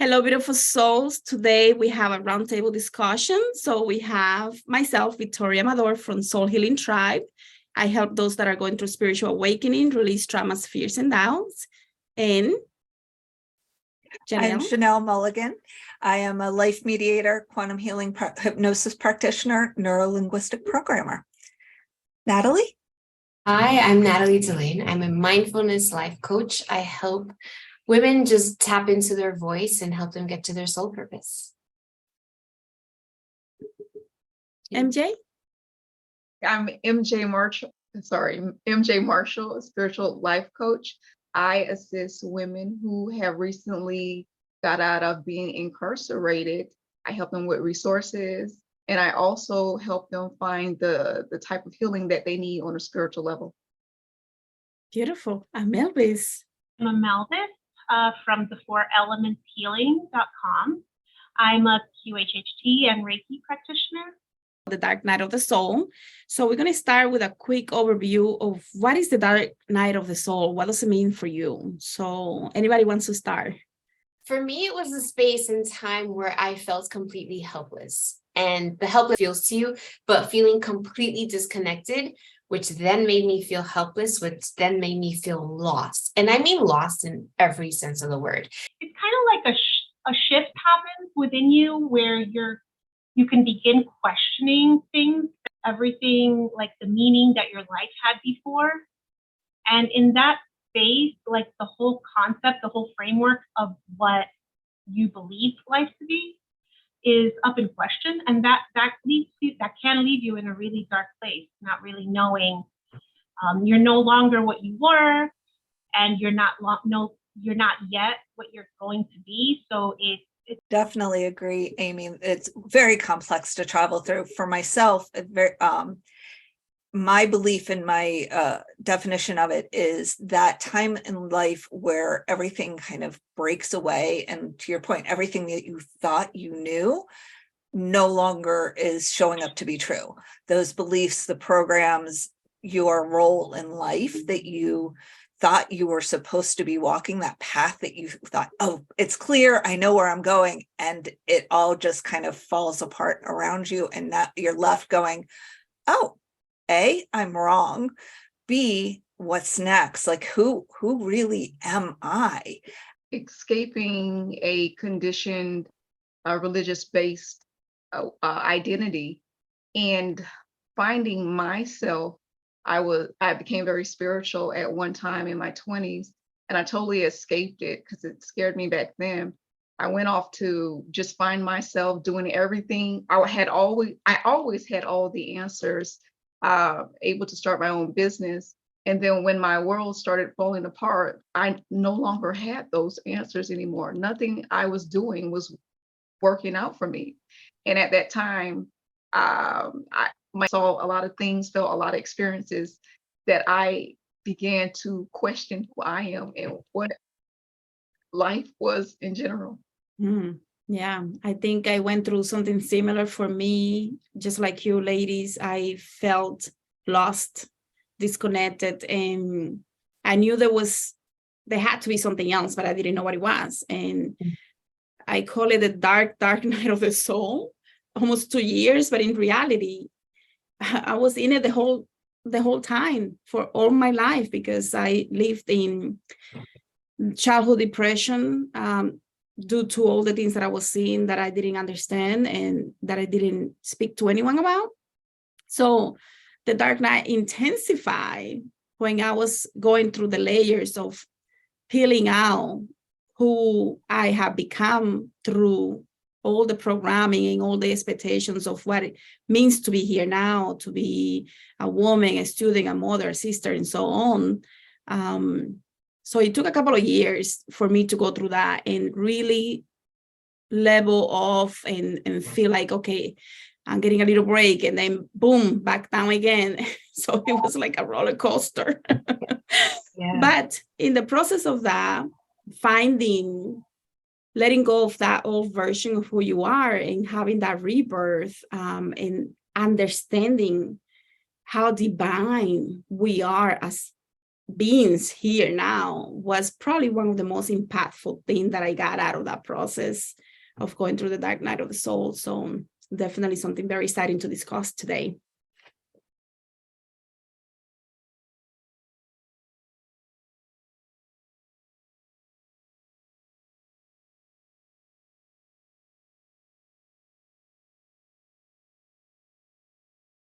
Hello, beautiful souls. Today we have a roundtable discussion. So we have myself, Victoria Amador from Soul Healing Tribe. I help those that are going through spiritual awakening, release traumas, fears, and doubts. And I'm Janelle. Chanel Mulligan. I am a life mediator, quantum healing hypnosis practitioner, neuro-linguistic programmer. Natalie? Hi, I'm Natalie Delane. I'm a mindfulness life coach. I help women just tap into their voice and help them get to their soul purpose. MJ? I'm MJ Marshall, a spiritual life coach. I assist women who have recently got out of being incarcerated. I help them with resources, and I also help them find the type of healing that they need on a spiritual level. Beautiful. I'm Melvis. I'm Melvis from the4elementshealing.com. I'm a QHHT and Reiki practitioner. The dark night of the soul. So we're going to start with a quick overview of what is the dark night of the soul. What does it mean for you? So anybody wants to start? For me, it was a space and time where I felt completely helpless. And the helpless feels to you, but feeling completely disconnected, which then made me feel helpless, which then made me feel lost. And I mean lost in every sense of the word. It's kind of like a shift happens within you where you can begin questioning things, everything, like the meaning that your life had before. And in that space, like the whole concept, the whole framework of what you believe life to be is up in question. And that can leave you in a really dark place, not really knowing you're no longer what you were, and you're not yet what you're going to be. So it's Definitely agree, Amy. It's very complex to travel through. For myself, my belief in my definition of it is that time in life where everything kind of breaks away. And to your point, everything that you thought you knew no longer is showing up to be true. Those beliefs, the programs, your role in life that you thought you were supposed to be walking, that path that you thought, oh, it's clear, I know where I'm going, and it all just kind of falls apart around you, and that you're left going, oh, A, I'm wrong. B, what's next? Like, who really am I? Escaping a conditioned religious-based identity and finding myself. I became very spiritual at one time in my 20s, and I totally escaped it because it scared me back then. I went off to just find myself doing everything. I always had all the answers, able to start my own business. And then when my world started falling apart, I no longer had those answers anymore. Nothing I was doing was working out for me. And at that time, I saw a lot of things, felt a lot of experiences that I began to question who I am and what life was in general. Yeah, I think I went through something similar. For me, just like you ladies, I felt lost, disconnected, and I knew there had to be something else, but I didn't know what it was. And I call it the dark night of the soul, almost 2 years, but in reality, I was in it the whole time for all my life, because I lived in childhood depression due to all the things that I was seeing that I didn't understand and that I didn't speak to anyone about. So the dark night intensified when I was going through the layers of peeling out who I have become through all the programming and all the expectations of what it means to be here now, to be a woman, a student, a mother, a sister, and so on. So it took a couple of years for me to go through that and really level off and feel like, okay, I'm getting a little break, and then boom, back down again. So it was like a roller coaster. Yeah. But in the process of that, letting go of that old version of who you are and having that rebirth, and understanding how divine we are as beings here now was probably one of the most impactful things that I got out of that process of going through the dark night of the soul. So definitely something very exciting to discuss today.